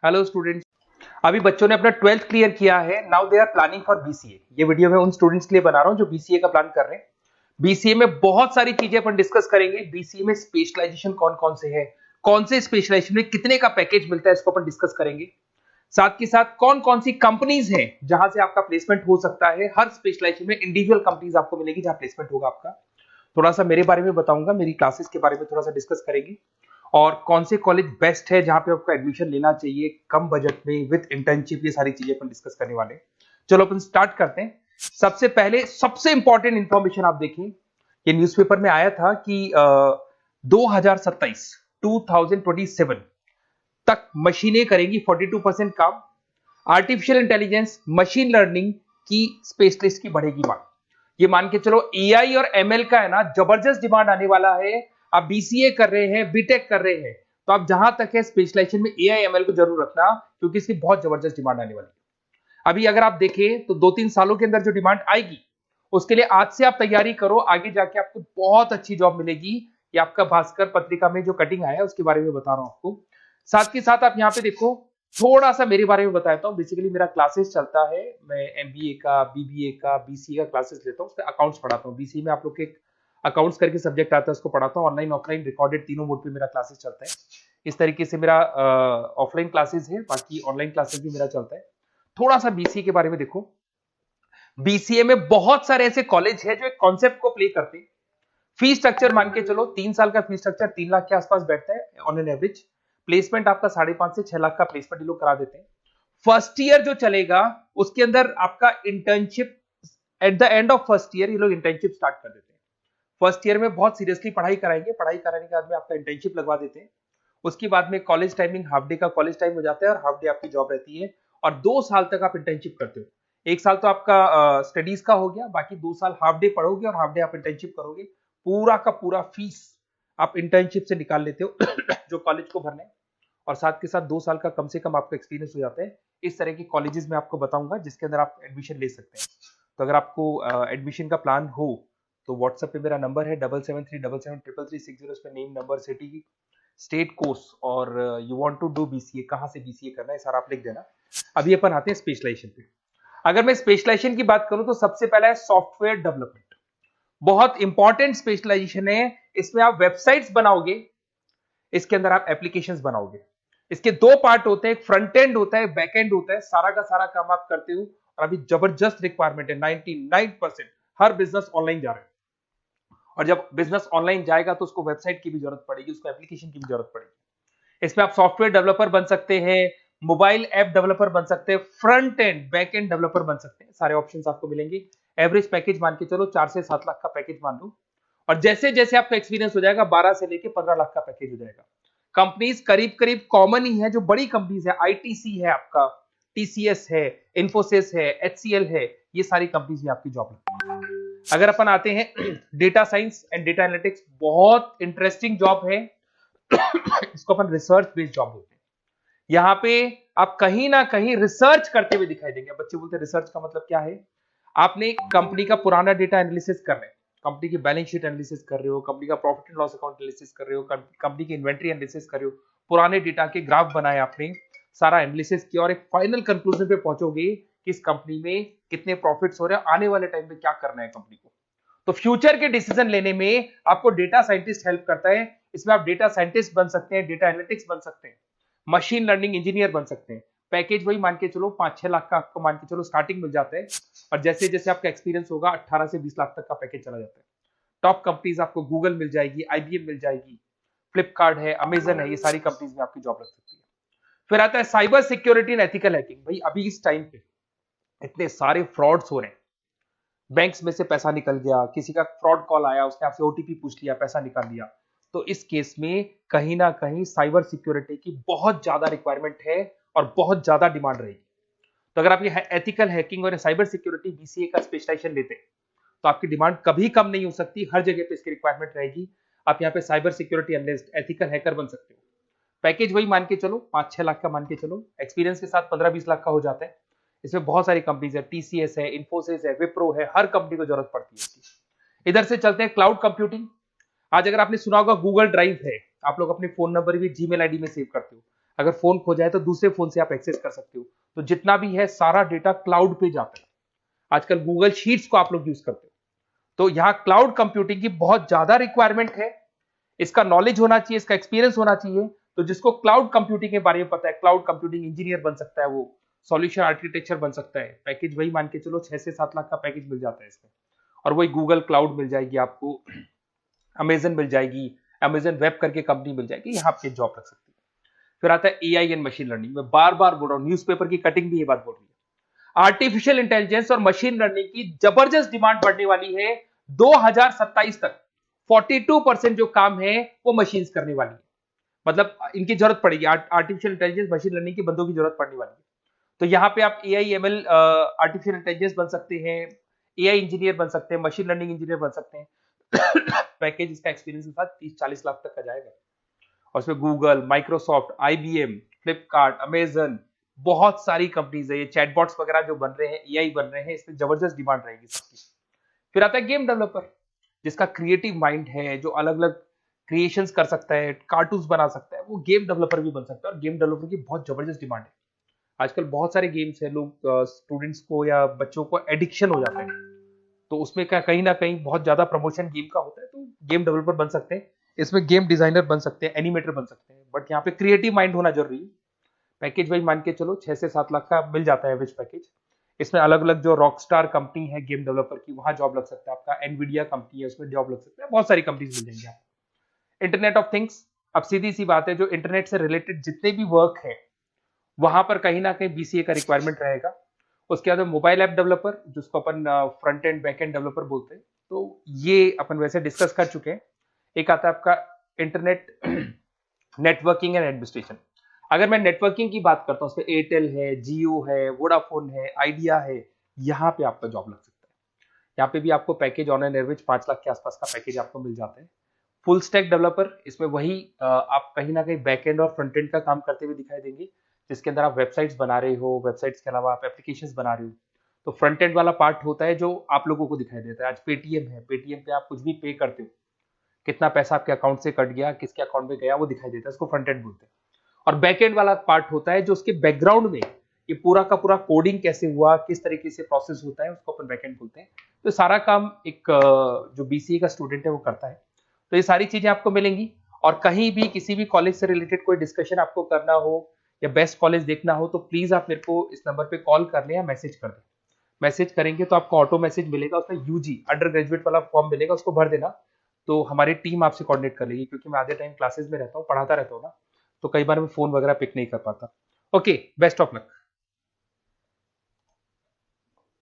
Hello students. अभी बच्चों ने अपना 12th क्लियर किया है। Now they are planning for BCA. ये वीडियो मैं उन स्टूडेंट्स के लिए बना रहा हूं जो बीसीए का प्लान कर रहे हैं। बीसीए में बहुत सारी चीजें अपन डिस्कस करेंगे। बीसीए में स्पेशलाइजेशन कौन कौन से है, कौन से स्पेशलाइजेशन में कितने का पैकेज मिलता है, इसको अपन डिस्कस करेंगे। साथ के साथ कौन कौन सी कंपनीज हैं जहां से आपका प्लेसमेंट हो सकता है। हर स्पेशलाइजेशन में इंडिविजुअल कंपनीज आपको मिलेगी जहां प्लेसमेंट होगा आपका। थोड़ा सा मेरे बारे में बताऊंगा, मेरी क्लासेस के बारे में थोड़ा सा डिस्कस करेंगे और कौन से कॉलेज बेस्ट है जहां पे आपको एडमिशन लेना चाहिए कम बजट में विद इंटर्नशिप। ये सारी चीजें अपन डिस्कस करने वाले हैं। चलो अपन स्टार्ट करते हैं। सबसे पहले सबसे इंपॉर्टेंट इंफॉर्मेशन आप देखिए, ये न्यूज़पेपर में आया था कि 2027 तक मशीनें करेंगी 42% काम। आर्टिफिशियल इंटेलिजेंस, मशीन लर्निंग की स्पेशलिस्ट की बढ़ेगी मांग। ये मान के चलो एआई और एमएल का है ना जबरदस्त डिमांड आने वाला है। आप बीसीए कर रहे हैं, बीटेक कर रहे हैं, तो आप जहां तक है स्पेशलाइजेशन में एआई एमएल को जरूर रखना, क्योंकि इसकी बहुत जबरदस्त डिमांड आने वाली है। अभी अगर आप देखें तो 2-3 सालों के अंदर जो डिमांड आएगी उसके लिए आज से आप तैयारी करो, आगे जाके आपको बहुत अच्छी जॉब मिलेगी। ये आपका भास्कर पत्रिका में जो कटिंग आया है उसके बारे में बता रहा हूं आपको। साथ के साथ आप यहाँ पे देखो, थोड़ा सा मेरे बारे में बताता हूँ। बेसिकली मेरा क्लासेस चलता है, मैं एमबीए का, बीबीए का, बीसीए का क्लासेस लेता हूँ, उसमें अकाउंट्स पढ़ाता हूँ। बीसीए में आप लोग के अकाउंट्स करके सब्जेक्ट आता है, उसको पढ़ाता हूँ। ऑनलाइन ऑफलाइन रिकॉर्डेड तीनों मोड पे मेरा क्लासेस चलता है। इस तरीके से मेरा ऑफलाइन क्लासेस है, बाकी ऑनलाइन क्लासेस भी मेरा चलता है। थोड़ा सा बीसीए के बारे में देखो। बीसीए में बहुत सारे ऐसे कॉलेज है जो एक कॉन्सेप्ट को प्ले करते हैं। फी स्ट्रक्चर मान के चलो 3 साल का फी स्ट्रक्चर 3 लाख के आसपास बैठता है ऑन एन एवरेज। प्लेसमेंट आपका 5.5 से 6 लाख का प्लेसमेंट ये लोग करा देते हैं। फर्स्ट ईयर जो चलेगा उसके अंदर आपका internship, at the end of first year ये लोग इंटर्नशिप स्टार्ट कर देते हैं। फर्स्ट ईयर में बहुत सीरियसली पढ़ाई कराएंगे, पढ़ाई कराने के बाद में आपका इंटर्नशिप लगवा देते हैं। उसके बाद में कॉलेज टाइमिंग हाफ डे का कॉलेज टाइम हो जाता है और हाफ डे आपकी जॉब रहती है। और 2 साल तक आप इंटर्नशिप करते हो। 1 साल तो आपका स्टडीज का हो गया, बाकी 2 साल हाफ डे पढ़ोगे और हाफ डे आप इंटर्नशिप करोगे। पूरा का पूरा फीस आप इंटर्नशिप से निकाल लेते हो जो कॉलेज को भरना है। और साथ के साथ 2 साल का कम से कम आपका एक्सपीरियंस हो जाता है। इस तरह के कॉलेजेस में आपको बताऊंगा जिसके अंदर आप एडमिशन ले सकते हैं। तो अगर आपको एडमिशन का प्लान हो तो व्हाट्सएप पे मेरा नंबर है 7737733360। इस पे name, number, city, state, course और you want to do BCA, कहां से बीसीए करना है सारा आप लिख देना। अभी अपन आते हैं स्पेशलाइजेशन पे। अगर मैं स्पेशलाइजेशन की बात करूं तो सबसे पहला है सॉफ्टवेयर डेवलपमेंट। बहुत इंपॉर्टेंट स्पेशलाइजेशन है। इसमें आप वेबसाइट्स बनाओगे, इसके अंदर आप एप्लीकेशंस बनाओगे। इसके 2 पार्ट होते हैं, एक फ्रंट एंड होता है, बैक एंड होता है। सारा का सारा काम आप करते हो और अभी जबरदस्त रिक्वायरमेंट है। 99% हर बिजनेस ऑनलाइन जा रहा है और जब बिजनेस ऑनलाइन जाएगा तो उसको वेबसाइट की भी जरूरत पड़ेगी, उसको एप्लीकेशन की भी जरूरत पड़ेगी। इसमें आप सॉफ्टवेयर डेवलपर बन सकते हैं, मोबाइल ऐप डेवलपर बन सकते हैं, front end back end developer बन सकते हैं। सारे ऑप्शंस आपको मिलेंगे। एवरेज पैकेज मान के चलो 4 से 7 लाख का पैकेज मान लो। और जैसे जैसे आपका एक्सपीरियंस हो जाएगा 12 से लेके 15 लाख का पैकेज हो जाएगा। कंपनीज करीब करीब कॉमन ही है, जो बड़ी कंपनीज है, आईटीसी है आपका, टीसीएस है, इन्फोसिस है, एचसीएल है, ये सारी कंपनीज में आपकी जॉब लगती है। अगर अपन आते हैं data science and data analytics, बहुत इंटरेस्टिंग जॉब है। इसको अपन रिसर्च बेस्ड जॉब बोलते हैं। यहाँ पे आप कहीं ना कहीं रिसर्च करते हुए दिखाई देंगे। बच्चे बोलते हैं रिसर्च का मतलब क्या है। आपने कंपनी का पुराना डेटा एनालिसिस कर रहे हैं, कंपनी की बैलेंस शीट एनालिसिस कर रहे हो, कंपनी का profit and loss account analysis कर रहे हो, कंपनी की इन्वेंट्री एनालिसिस कर रहे हो, पुराने डेटा के ग्राफ बनाए आपने, सारा एनालिसिस किया और एक फाइनल कंक्लूजन पे पहुंचोगे कि इस कंपनी में कितने प्रॉफिट्स हो रहे हैं, आने वाले टाइम पे क्या करना है कंपनी को। तो फ्यूचर के डिसीजन लेने में आपको डेटा साइंटिस्ट हेल्प करता है। इसमें आप डेटा साइंटिस्ट बन सकते हैं, डेटा एनालिटिक्स बन सकते हैं, मशीन लर्निंग इंजीनियर बन सकते हैं। पैकेज वही मान के चलो 5-6 लाख का आपको मान के चलो स्टार्टिंग मिल जाता है। और जैसे जैसे आपका एक्सपीरियंस होगा 18 से 20 लाख तक का पैकेज चला जाता है। टॉप कंपनीज आपको गूगल मिल जाएगी, आईबीएम मिल जाएगी, फ्लिपकार्ट है, अमेजन है, ये सारी कंपनीज में आपकी जॉब लग सकती है। फिर आता है cyber security and ethical hacking. भाई अभी इस टाइम पे इतने सारे फ्रॉड्स हो रहे हैं। बैंक्स में से पैसा निकल गया, किसी का फ्रॉड कॉल आया, उसने आपसे ओटीपी पूछ लिया, पैसा निकाल लिया। तो इस केस में कहीं ना कहीं साइबर सिक्योरिटी की बहुत ज्यादा रिक्वायरमेंट है और बहुत ज्यादा डिमांड रहेगी। तो अगर आप ये एथिकल हैकिंग और साइबर सिक्योरिटी बीसीए का स्पेशलाइजेशन लेते हैं तो आपकी डिमांड कभी कम नहीं हो सकती, हर जगह पे इसकी रिक्वायरमेंट रहेगी। आप यहाँ पे cyber security analyst, ethical hacker बन सकते हो। पैकेज वही मान के चलो 5-6 लाख का मान के चलो, एक्सपीरियंस के साथ 15-20 लाख का हो जाता है। इसमें बहुत सारी कंपनीज है, टीसीएस है, इन्फोसिस है, विप्रो है, हर कंपनी को जरूरत पड़ती है इसकी। इधर से चलते हैं क्लाउड कंप्यूटिंग। आज अगर आपने सुना होगा गूगल ड्राइव है, आप लोग अपने फोन नंबर भी जीमेल आईडी में सेव करते हो। अगर फोन खो जाए तो दूसरे फोन से आप एक्सेस कर सकते हो। तो जितना भी है सारा डेटा क्लाउड पे जाता है। आजकल गूगल शीट्स को आप लोग यूज करते हो, तो यहाँ क्लाउड कंप्यूटिंग की बहुत ज्यादा रिक्वायरमेंट है। इसका नॉलेज होना चाहिए, इसका एक्सपीरियंस होना चाहिए। तो जिसको क्लाउड कंप्यूटिंग के बारे में पता है, क्लाउड कंप्यूटिंग इंजीनियर बन सकता है, वो सॉल्यूशन आर्किटेक्चर बन सकता है। पैकेज वही मान के चलो 6 से 7 लाख का पैकेज मिल जाता है इसमें, और वही गूगल क्लाउड मिल जाएगी आपको, अमेजन मिल जाएगी, अमेजन वेब करके कंपनी मिल जाएगी, यहाँ पे जॉब लग सकती है। फिर आता है एआई एंड मशीन लर्निंग। मैं बार बार बोल रहा हूँ, न्यूज़पेपर की कटिंग भी ये बात बोल रही है। आर्टिफिशियल इंटेलिजेंस और मशीन लर्निंग की जबरदस्त डिमांड बढ़ने वाली है 2027 तक। 42% जो काम है वो मशीन्स करने वाली है, मतलब इनकी जरूरत पड़ेगी। आर्टिफिशियल इंटेलिजेंस मशीन लर्निंग के बंदों की जरूरत पड़ने वाली है। तो यहाँ पे आप एआई एमएल आर्टिफिशियल इंटेलिजेंस बन सकते हैं, एआई इंजीनियर बन सकते हैं, मशीन लर्निंग इंजीनियर बन सकते हैं। पैकेज इसका एक्सपीरियंस के साथ 30-40 लाख तक का जाएगा। और उसमें Google, Microsoft, IBM, Flipkart, Amazon, बहुत सारी कंपनीज है। ये चैटबॉट्स वगैरह जो बन रहे हैं, एआई बन रहे हैं, इसमें जबरदस्त डिमांड रहेगी सबकी। फिर आता है गेम डेवलपर, जिसका क्रिएटिव माइंड है, जो अलग अलग क्रिएशंस कर सकता है, कार्टून्स बना सकता है, वो गेम डेवलपर भी बन सकता है। और गेम डेवलपर की बहुत जबरदस्त डिमांड है। आजकल बहुत सारे गेम्स है, लोग स्टूडेंट्स को या बच्चों को एडिक्शन हो जाता है, तो उसमें क्या कहीं ना कहीं बहुत ज्यादा प्रमोशन गेम का होता है। तो गेम डेवलपर बन सकते हैं, इसमें गेम डिजाइनर बन सकते हैं, एनिमेटर बन सकते हैं, बट यहाँ पे क्रिएटिव माइंड होना जरूरी है। पैकेज वही मान के चलो 6 से 7 लाख का मिल जाता है एवरेज पैकेज। इसमें अलग अलग जो रॉकस्टार कंपनी है गेम डेवलपर की, वहां जॉब लग सकता है आपका। एनवीडिया कंपनी है, उसमें जॉब लग सकता है। बहुत सारी कंपनीज मिल जाएंगी आपको। इंटरनेट ऑफ थिंग्स, अब सीधी सी बात है, जो इंटरनेट से रिलेटेड जितने भी वर्क है वहां पर कहीं ना कहीं बीसीए का रिक्वायरमेंट रहेगा। उसके बाद मोबाइल ऐप डेवलपर, जिसको अपन front end back end developer बोलते हैं, तो ये अपन वैसे डिस्कस कर चुके हैं। एक आता है आपका इंटरनेट नेटवर्किंग एंड एडमिनिस्ट्रेशन। अगर मैं नेटवर्किंग की बात करता हूँ, उसमें एयरटेल है, जियो है, वोडाफोन है, आइडिया है, यहाँ पे आपका जॉब लग सकता है। यहाँ पे भी आपको package on an average 5 lakh के आसपास का पैकेज आपको मिल जाता है। फुल स्टैक डेवलपर, इसमें वही आप कहीं ना कहीं बैक एंड और फ्रंट एंड का काम करते हुए दिखाई देंगे, जिसके अंदर आप वेबसाइट्स बना रहे हो, वेबसाइट्स के अलावा आप एप्लीकेशंस बना रहे हो। तो फ्रंट एंड वाला पार्ट होता है जो आप लोगों को दिखाई देता है। आज पेटीएम है, पेटीएम पे आप कुछ भी पे करते हो, कितना पैसा आपके अकाउंट से कट गया, किसके अकाउंट में गया, वो दिखाई देता है, इसको फ्रंट एंड बोलते हैं। और बैक एंड वाला पार्ट होता है जो उसके बैकग्राउंड में ये पूरा का पूरा कोडिंग कैसे हुआ, किस तरीके से प्रोसेस होता है, उसको अपन बैक एंड बोलते हैं। तो सारा काम एक जो बीसीए का स्टूडेंट है वो करता है। तो ये सारी चीजें आपको मिलेंगी। और कहीं भी किसी भी कॉलेज से रिलेटेड कोई डिस्कशन आपको करना हो या बेस्ट कॉलेज देखना हो, तो प्लीज आप मेरे को इस नंबर पे कॉल कर लें या मैसेज कर दें। मैसेज करेंगे तो आपको ऑटो मैसेज मिलेगा, उसमें यूजी अंडर ग्रेजुएट वाला फॉर्म मिलेगा, उसको भर देना। तो हमारी टीम आपसे कोऑर्डिनेट कर लेगी, क्योंकि मैं आधे टाइम क्लासेस में रहता हूँ, पढ़ाता रहता हूँ ना, तो कई बार मैं फोन वगैरह पिक नहीं कर पाता। Okay, best of luck.